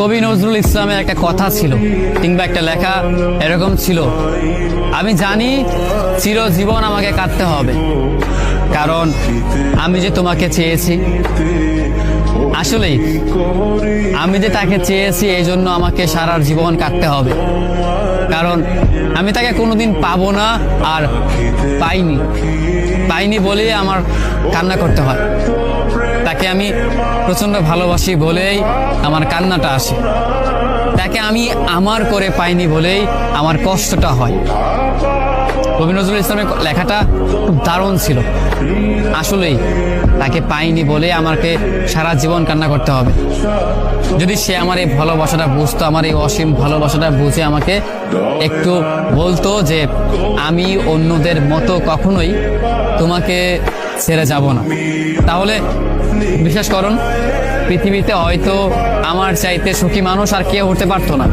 কবি নজরুল ইসলামের একটা কথা ছিল কিংবা একটা লেখা এরকম ছিল, আমি জানি চিরজীবন আমাকে কাটতে হবে, কারণ আমি যে তোমাকে চেয়েছি। আসলেই আমি যে তাকে চেয়েছি এই জন্য আমাকে সারা জীবন কাটতে হবে, কারণ আমি তাকে কোনোদিন পাবো না, আর পাইনি বলেই আমার কান্না করতে হয়। তাকে আমি প্রচন্ড ভালোবাসি বলেই আমার কান্নাটা আসে। তাকে আমি আমার করে পাইনি বলেই আমার কষ্টটা হয়। কবি নজরুল ইসলামের লেখাটা খুব দারুণ ছিল। আসলেই তাকে পাইনি বলে আমাকে সারা জীবন কান্না করতে হবে। যদি সে আমার এই ভালোবাসাটা বুঝতো, আমার এই অসীম ভালোবাসাটা বুঝে আমাকে একটু বলতো যে আমি অন্যদের মতো কখনোই তোমাকে ছেড়ে যাব না, তাহলে বিশ্বাস করুন পৃথিবীতে হয়তো আমার চাইতে সুখী মানুষ আর কেউ হতে পারতো না।